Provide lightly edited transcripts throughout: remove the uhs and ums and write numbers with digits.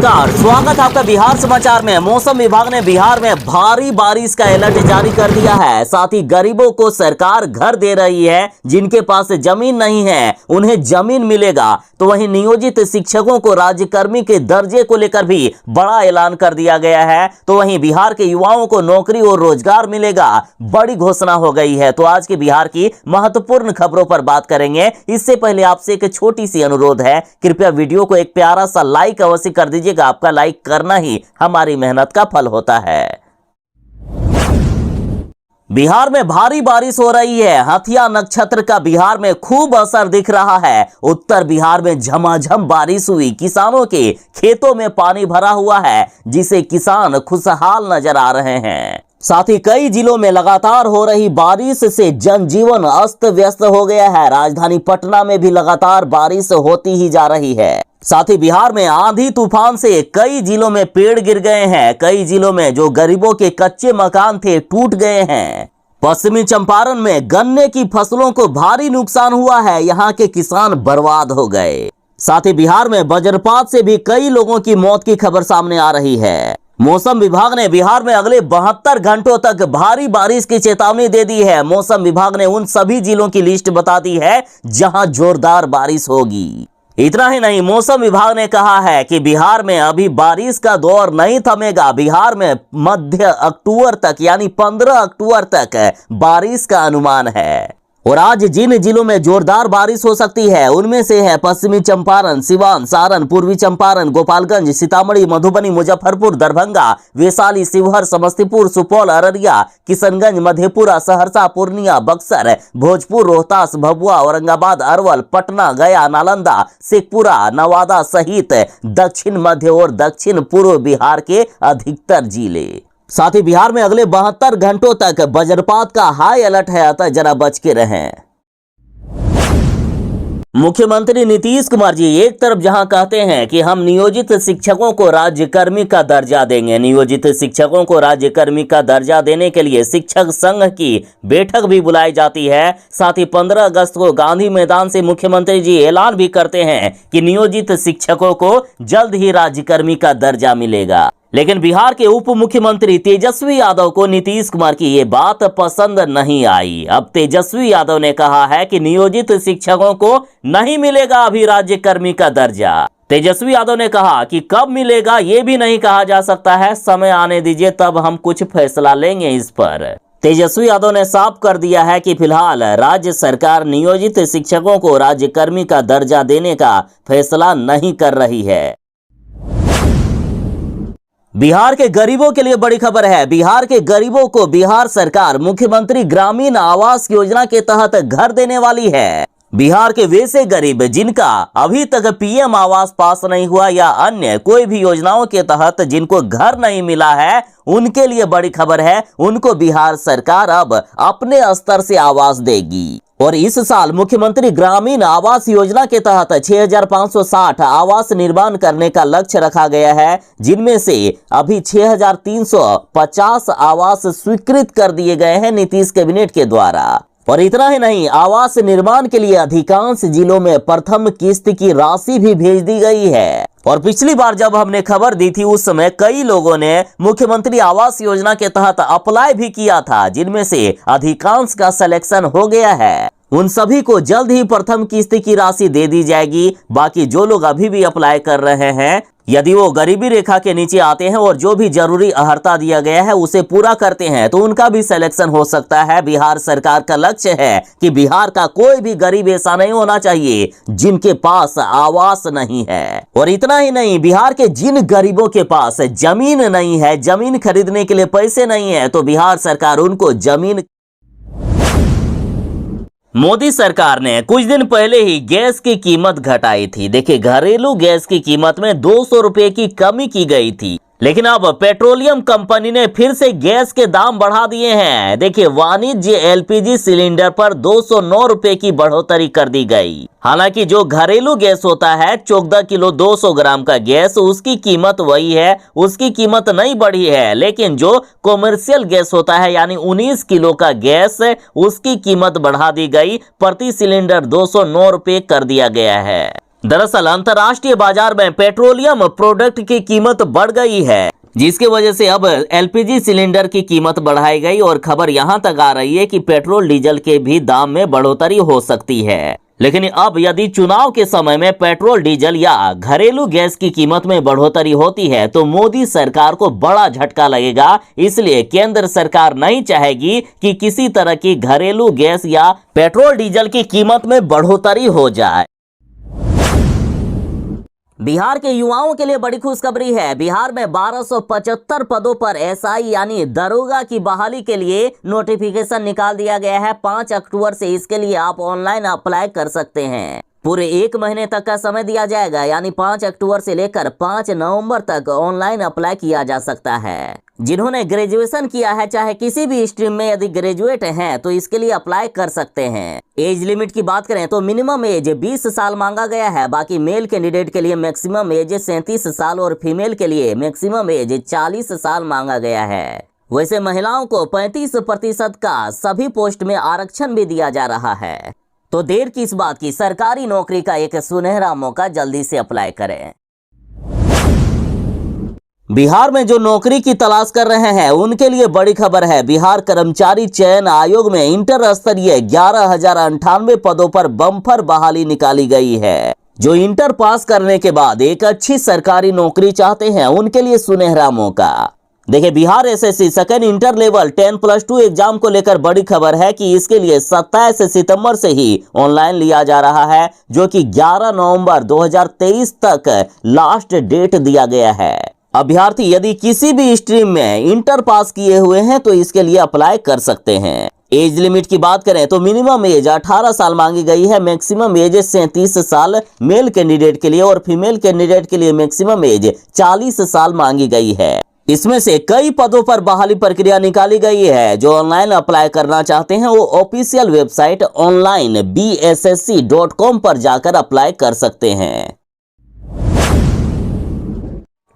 नमस्कार, स्वागत है आपका बिहार समाचार में। मौसम विभाग ने बिहार में भारी बारिश का अलर्ट जारी कर दिया है। साथ ही गरीबों को सरकार घर दे रही है। जिनके पास जमीन नहीं है उन्हें जमीन मिलेगा। तो वहीं नियोजित शिक्षकों को राज्यकर्मी के दर्जे को लेकर भी बड़ा ऐलान कर दिया गया है। तो वहीं बिहार के युवाओं को नौकरी और रोजगार मिलेगा, बड़ी घोषणा हो गई है। तो आज के बिहार की महत्वपूर्ण खबरों पर बात करेंगे। इससे पहले आपसे एक छोटी सी अनुरोध है, कृपया वीडियो को एक प्यारा सा लाइक अवश्य कर दीजिएगा। आपका लाइक करना ही हमारी मेहनत का फल होता है। बिहार में भारी बारिश हो रही है। हथिया नक्षत्र का बिहार में खूब असर दिख रहा है। उत्तर बिहार में झमाझम बारिश हुई। किसानों के खेतों में पानी भरा हुआ है, जिसे किसान खुशहाल नजर आ रहे हैं। साथ ही कई जिलों में लगातार हो रही बारिश से जनजीवन अस्त व्यस्त हो गया है। राजधानी पटना में भी लगातार बारिश होती ही जा रही है। साथ ही बिहार में आंधी तूफान से कई जिलों में पेड़ गिर गए हैं। कई जिलों में जो गरीबों के कच्चे मकान थे टूट गए हैं। पश्चिमी चंपारण में गन्ने की फसलों को भारी नुकसान हुआ है। यहाँ के किसान बर्बाद हो गए। साथ ही बिहार में वज्रपात से भी कई लोगों की मौत की खबर सामने आ रही है। मौसम विभाग ने बिहार में अगले 72 घंटों तक भारी बारिश की चेतावनी दे दी है। मौसम विभाग ने उन सभी जिलों की लिस्ट बता दी है जहां जोरदार बारिश होगी। इतना ही नहीं, मौसम विभाग ने कहा है कि बिहार में अभी बारिश का दौर नहीं थमेगा। बिहार में मध्य अक्टूबर तक यानी 15 अक्टूबर तक बारिश का अनुमान है। और आज जिन जिलों में जोरदार बारिश हो सकती है उनमें से है पश्चिमी चंपारण, सिवान, सारण, पूर्वी चंपारण, गोपालगंज, सीतामढ़ी, मधुबनी, मुजफ्फरपुर, दरभंगा, वैशाली, शिवहर, समस्तीपुर, सुपौल, अररिया, किशनगंज, मधेपुरा, सहरसा, पूर्णिया, बक्सर, भोजपुर, रोहतास, भभुआ, औरंगाबाद, अरवल, पटना, गया, नालंदा, शेखपुरा, नवादा सहित दक्षिण मध्य और दक्षिण पूर्व बिहार के अधिकतर जिले। साथ ही बिहार में अगले 72 घंटों तक वज्रपात का हाई अलर्ट है, अतः जरा बच के रहें। मुख्यमंत्री नीतीश कुमार जी एक तरफ जहां कहते हैं कि हम नियोजित शिक्षकों को राज्यकर्मी का दर्जा देंगे, नियोजित शिक्षकों को राज्यकर्मी का दर्जा देने के लिए शिक्षक संघ की बैठक भी बुलाई जाती है। साथ ही 15 अगस्त को गांधी मैदान से मुख्यमंत्री जी ऐलान भी करते हैं कि नियोजित शिक्षकों को जल्द ही राज्यकर्मी का दर्जा मिलेगा। लेकिन बिहार के उप मुख्यमंत्री तेजस्वी यादव को नीतीश कुमार की ये बात पसंद नहीं आई। अब तेजस्वी यादव ने कहा है कि नियोजित शिक्षकों को नहीं मिलेगा अभी राज्यकर्मी का दर्जा। तेजस्वी यादव ने कहा कि कब मिलेगा ये भी नहीं कहा जा सकता है, समय आने दीजिए तब हम कुछ फैसला लेंगे इस पर। तेजस्वी यादव ने साफ कर दिया है कि फिलहाल राज्य सरकार नियोजित शिक्षकों को राज्यकर्मी का दर्जा देने का फैसला नहीं कर रही है। बिहार के गरीबों के लिए बड़ी खबर है। बिहार के गरीबों को बिहार सरकार मुख्यमंत्री ग्रामीण आवास योजना के तहत घर देने वाली है। बिहार के वैसे गरीब जिनका अभी तक पीएम आवास पास नहीं हुआ या अन्य कोई भी योजनाओं के तहत जिनको घर नहीं मिला है, उनके लिए बड़ी खबर है। उनको बिहार सरकार अब अपने स्तर से आवास देगी। और इस साल मुख्यमंत्री ग्रामीण आवास योजना के तहत 6560 आवास निर्माण करने का लक्ष्य रखा गया है, जिनमें से अभी 6350 आवास स्वीकृत कर दिए गए हैं नीतीश कैबिनेट के द्वारा। और इतना ही नहीं, आवास निर्माण के लिए अधिकांश जिलों में प्रथम किस्त की राशि भी भेज दी गई है। और पिछली बार जब हमने खबर दी थी उस समय कई लोगों ने मुख्यमंत्री आवास योजना के तहत अप्लाई भी किया था, जिनमें से अधिकांश का सिलेक्शन हो गया है। उन सभी को जल्द ही प्रथम किस्त की राशि दे दी जाएगी। बाकी जो लोग अभी भी अप्लाई कर रहे हैं, यदि वो गरीबी रेखा के नीचे आते हैं और जो भी जरूरी अहर्ता दिया गया है उसे पूरा करते हैं तो उनका भी सिलेक्शन हो सकता है। बिहार सरकार का लक्ष्य है कि बिहार का कोई भी गरीब ऐसा नहीं होना चाहिए जिनके पास आवास नहीं है। और इतना ही नहीं, बिहार के जिन गरीबों के पास जमीन नहीं है, जमीन खरीदने के लिए पैसे नहीं है, तो बिहार सरकार उनको जमीन। मोदी सरकार ने कुछ दिन पहले ही गैस की कीमत घटाई थी। देखिए, घरेलू गैस की कीमत में 200 रुपए की कमी की गई थी। लेकिन अब पेट्रोलियम कंपनी ने फिर से गैस के दाम बढ़ा दिए हैं। देखिए, वाणिज्य एलपीजी सिलेंडर पर 209 रुपए की बढ़ोतरी कर दी गई। हालांकि जो घरेलू गैस होता है 14 किलो 200 ग्राम का गैस, उसकी कीमत वही है, उसकी कीमत नहीं बढ़ी है। लेकिन जो कॉमर्शियल गैस होता है यानी 19 किलो का गैस, उसकी कीमत बढ़ा दी गई। प्रति सिलेंडर 209 रुपए कर दिया गया है। दरअसल अंतर्राष्ट्रीय बाजार में पेट्रोलियम प्रोडक्ट की कीमत बढ़ गई है, जिसकी वजह से अब एलपीजी सिलेंडर की कीमत बढ़ाई गई और खबर यहां तक आ रही है कि पेट्रोल डीजल के भी दाम में बढ़ोतरी हो सकती है। लेकिन अब यदि चुनाव के समय में पेट्रोल डीजल या घरेलू गैस की कीमत में बढ़ोतरी होती है तो मोदी सरकार को बड़ा झटका लगेगा। इसलिए केंद्र सरकार नहीं चाहेगी कि किसी तरह की घरेलू गैस या पेट्रोल डीजल की कीमत में बढ़ोतरी हो जाए। बिहार के युवाओं के लिए बड़ी खुशखबरी है। बिहार में 1275 पदों पर एसआई यानी दरोगा की बहाली के लिए नोटिफिकेशन निकाल दिया गया है। 5 अक्टूबर से इसके लिए आप ऑनलाइन अप्लाई कर सकते हैं। पूरे 1 महीने तक का समय दिया जाएगा, यानी 5 अक्टूबर से लेकर 5 नवंबर तक ऑनलाइन अप्लाई किया जा सकता है। जिन्होंने ग्रेजुएशन किया है, चाहे किसी भी स्ट्रीम में यदि ग्रेजुएट हैं तो इसके लिए अप्लाई कर सकते हैं। एज लिमिट की बात करें तो मिनिमम एज 20 साल मांगा गया है। बाकी मेल कैंडिडेट के लिए मैक्सिमम एज 37 साल और फीमेल के लिए मैक्सिमम एज 40 साल मांगा गया है। वैसे महिलाओं को 35% का सभी पोस्ट में आरक्षण भी दिया जा रहा है। तो देर किस बात की, सरकारी नौकरी का एक सुनहरा मौका, जल्दी से अप्लाई करें। बिहार में जो नौकरी की तलाश कर रहे हैं उनके लिए बड़ी खबर है। बिहार कर्मचारी चयन आयोग में इंटर स्तरीय 11,098 पदों पर बम्पर बहाली निकाली गई है। जो इंटर पास करने के बाद एक अच्छी सरकारी नौकरी चाहते हैं उनके लिए सुनहरा मौका। देखिए, Bihar SSC second inter level 10+2 exam को लेकर बड़ी खबर है कि इसके लिए 27 सितंबर से ही ऑनलाइन लिया जा रहा है, जो कि 11 नवंबर 2023 तक लास्ट डेट दिया गया है। अभ्यर्थी यदि किसी भी स्ट्रीम में इंटर पास किए हुए हैं तो इसके लिए अप्लाई कर सकते हैं। एज लिमिट की बात करें तो मिनिमम एज 18 साल मांगी गई है, मैक्सिमम एज 37 साल मेल कैंडिडेट के लिए और फीमेल कैंडिडेट के लिए मैक्सिमम एज 40 साल मांगी गई है। इसमें से कई पदों पर बहाली प्रक्रिया निकाली गई है। जो ऑनलाइन अप्लाई करना चाहते हैं वो ऑफिशियल वेबसाइट online bssc.com पर जाकर अप्लाई कर सकते हैं।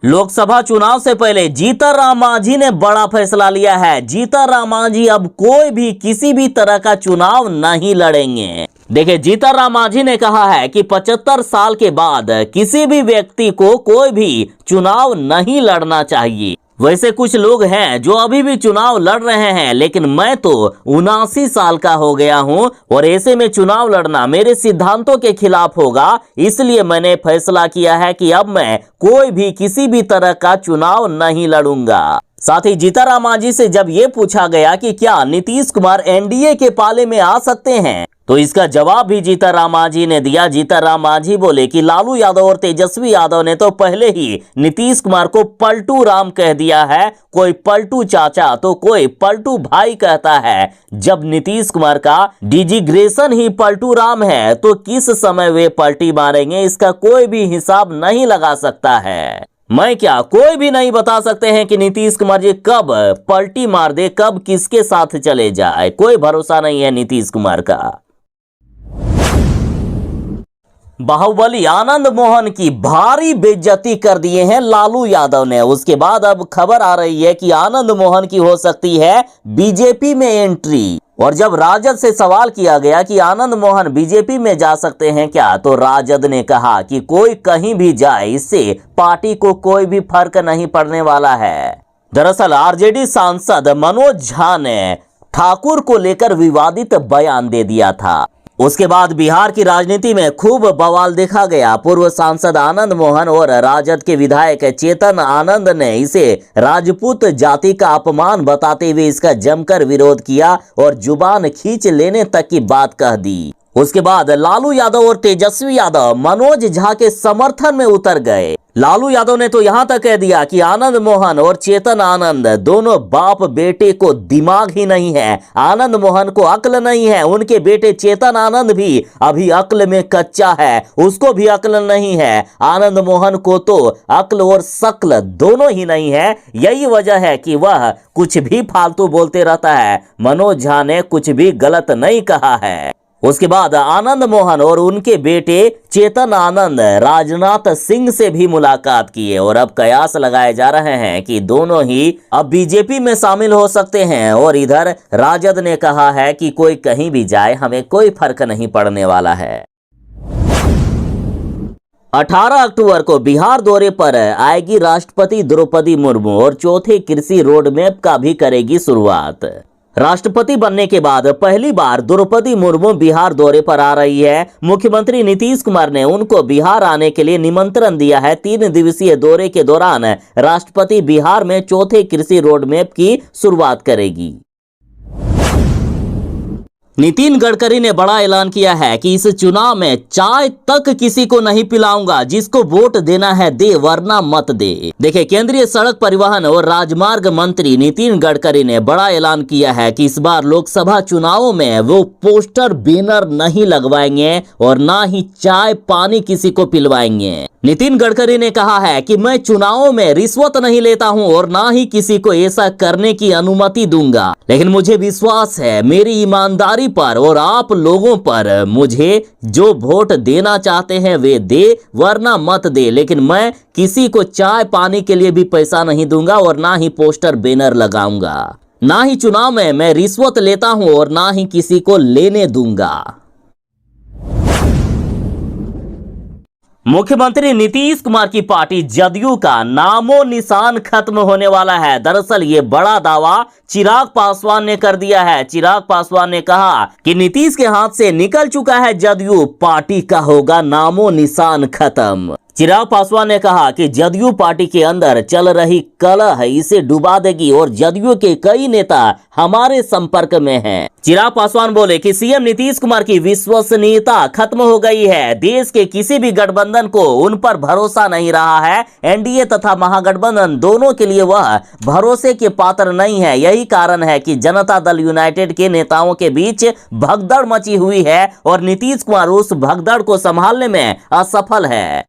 लोकसभा चुनाव से पहले जीतन राम मांझी ने बड़ा फैसला लिया है। जीतन राम मांझी अब कोई भी किसी भी तरह का चुनाव नहीं लड़ेंगे। देखिए, जीतन राम मांझी ने कहा है कि 75 साल के बाद किसी भी व्यक्ति को कोई भी चुनाव नहीं लड़ना चाहिए। वैसे कुछ लोग हैं जो अभी भी चुनाव लड़ रहे हैं, लेकिन मैं तो 79 साल का हो गया हूं और ऐसे में चुनाव लड़ना मेरे सिद्धांतों के खिलाफ होगा। इसलिए मैंने फैसला किया है कि अब मैं कोई भी किसी भी तरह का चुनाव नहीं लड़ूंगा। साथ ही जीतन राम मांझी से जब ये पूछा गया कि क्या नीतीश कुमार एनडीए के पाले में आ सकते हैं, तो इसका जवाब भी जीतन राम मांझी ने दिया। जीतन राम मांझी बोले कि लालू यादव और तेजस्वी यादव ने तो पहले ही नीतीश कुमार को पलटू राम कह दिया है। कोई पलटू चाचा तो कोई पलटू भाई कहता है। जब नीतीश कुमार का डिजिग्रेशन ही पलटू राम है तो किस समय वे पलटी मारेंगे, इसका कोई भी हिसाब नहीं लगा सकता है। मैं क्या, कोई भी नहीं बता सकते हैं कि नीतीश कुमार जी कब पलटी मार दे, कब किसके साथ चले जाए। कोई भरोसा नहीं है नीतीश कुमार का। बाहुबली आनंद मोहन की भारी बेइज्जती कर दिए हैं लालू यादव ने। उसके बाद अब खबर आ रही है कि आनंद मोहन की हो सकती है बीजेपी में एंट्री। और जब राजद से सवाल किया गया कि आनंद मोहन बीजेपी में जा सकते हैं क्या, तो राजद ने कहा कि कोई कहीं भी जाए, इससे पार्टी को कोई भी फर्क नहीं पड़ने वाला है। दरअसल आरजेडी सांसद मनोज झा ने ठाकुर को लेकर विवादित बयान दे दिया था। उसके बाद बिहार की राजनीति में खूब बवाल देखा गया। पूर्व सांसद आनंद मोहन और राजद के विधायक चेतन आनंद ने इसे राजपूत जाति का अपमान बताते हुए इसका जमकर विरोध किया और जुबान खींच लेने तक की बात कह दी। उसके बाद लालू यादव और तेजस्वी यादव मनोज झा के समर्थन में उतर गए। लालू यादव ने तो यहां तक कह दिया कि आनंद मोहन और चेतन आनंद दोनों बाप बेटे को दिमाग ही नहीं है। आनंद मोहन को अक्ल नहीं है, उनके बेटे चेतन आनंद भी अभी अक्ल में कच्चा है, उसको भी अक्ल नहीं है। आनंद मोहन को तो अक्ल और शकल दोनों ही नहीं है। यही वजह है कि वह कुछ भी फालतू बोलते रहता है। मनोज झा ने कुछ भी गलत नहीं कहा है। उसके बाद आनंद मोहन और उनके बेटे चेतन आनंद राजनाथ सिंह से भी मुलाकात किए और अब कयास लगाए जा रहे हैं कि दोनों ही अब बीजेपी में शामिल हो सकते हैं। और इधर राजद ने कहा है कि कोई कहीं भी जाए, हमें कोई फर्क नहीं पड़ने वाला है। 18 अक्टूबर को बिहार दौरे पर आएगी राष्ट्रपति द्रौपदी मुर्मू और चौथे कृषि रोड मैप का भी करेगी शुरुआत। राष्ट्रपति बनने के बाद पहली बार द्रौपदी मुर्मू बिहार दौरे पर आ रही है। मुख्यमंत्री नीतीश कुमार ने उनको बिहार आने के लिए निमंत्रण दिया है। 3 दिवसीय दौरे के दौरान राष्ट्रपति बिहार में चौथे कृषि रोड मैप की शुरुआत करेगी। नितिन गडकरी ने बड़ा ऐलान किया है कि इस चुनाव में चाय तक किसी को नहीं पिलाऊंगा, जिसको वोट देना है दे वरना मत दे। देखिए, केंद्रीय सड़क परिवहन और राजमार्ग मंत्री नितिन गडकरी ने बड़ा ऐलान किया है कि इस बार लोकसभा चुनावों में वो पोस्टर बैनर नहीं लगवाएंगे और ना ही चाय पानी किसी को पिलवाएंगे। नितिन गडकरी ने कहा है कि मैं चुनावों में रिश्वत नहीं लेता हूं और ना ही किसी को ऐसा करने की अनुमति दूंगा, लेकिन मुझे विश्वास है मेरी ईमानदारी पर और आप लोगों पर। मुझे जो वोट देना चाहते हैं वे दे वरना मत दे, लेकिन मैं किसी को चाय पानी के लिए भी पैसा नहीं दूंगा और ना ही पोस्टर बैनर लगाऊंगा। ना ही चुनाव में मैं रिश्वत लेता हूं और ना ही किसी को लेने दूंगा। मुख्यमंत्री नीतीश कुमार की पार्टी जदयू का नामो निशान खत्म होने वाला है। दरअसल ये बड़ा दावा चिराग पासवान ने कर दिया है। चिराग पासवान ने कहा कि नीतीश के हाथ से निकल चुका है जदयू, पार्टी का होगा नामो निशान खत्म। चिराग पासवान ने कहा कि जदयू पार्टी के अंदर चल रही कलह इसे डुबा देगी और जदयू के कई नेता हमारे संपर्क में हैं। चिराग पासवान बोले कि सीएम नीतीश कुमार की विश्वसनीयता खत्म हो गई है। देश के किसी भी गठबंधन को उन पर भरोसा नहीं रहा है। एनडीए तथा महागठबंधन दोनों के लिए वह भरोसे के पात्र नहीं है। यही कारण है कि जनता दल यूनाइटेड के नेताओं के बीच भगदड़ मची हुई है और नीतीश कुमार उस भगदड़ को संभालने में असफल है।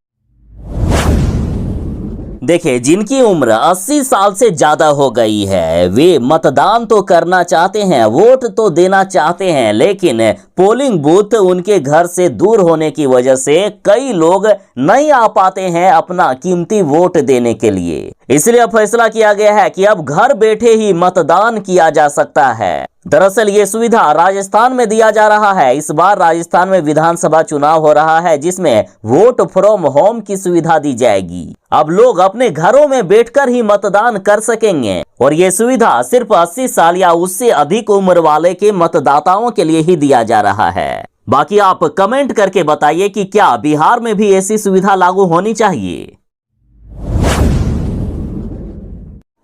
देखिए, जिनकी उम्र 80 साल से ज्यादा हो गई है वे मतदान तो करना चाहते हैं, वोट तो देना चाहते हैं, लेकिन पोलिंग बूथ उनके घर से दूर होने की वजह से कई लोग नहीं आ पाते हैं अपना कीमती वोट देने के लिए। इसलिए अब फैसला किया गया है कि अब घर बैठे ही मतदान किया जा सकता है। दरअसल ये सुविधा राजस्थान में दिया जा रहा है। इस बार राजस्थान में विधानसभा चुनाव हो रहा है जिसमें वोट फ्रॉम होम की सुविधा दी जाएगी। अब लोग अपने घरों में बैठकर ही मतदान कर सकेंगे और ये सुविधा सिर्फ 80 साल या उससे अधिक उम्र वाले के मतदाताओं के लिए ही दिया जा रहा है। बाकी आप कमेंट करके बताइए कि क्या बिहार में भी ऐसी सुविधा लागू होनी चाहिए।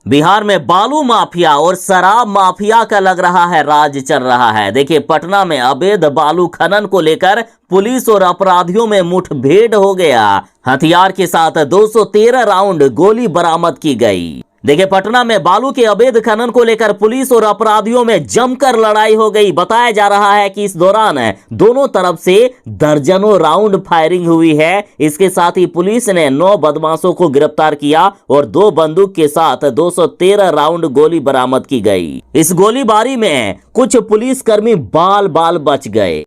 बिहार में बालू माफिया और शराब माफिया का लग रहा है राज चल रहा है। देखिए, पटना में अवैध बालू खनन को लेकर पुलिस और अपराधियों में मुठभेड़ हो गया। हथियार के साथ 213 राउंड गोली बरामद की गई। देखिए, पटना में बालू के अवैध खनन को लेकर पुलिस और अपराधियों में जमकर लड़ाई हो गई। बताया जा रहा है कि इस दौरान दोनों तरफ से दर्जनों राउंड फायरिंग हुई है। इसके साथ ही पुलिस ने 9 बदमाशों को गिरफ्तार किया और 2 बंदूक के साथ 213 राउंड गोली बरामद की गई। इस गोलीबारी में कुछ पुलिसकर्मी बाल बाल बच गए।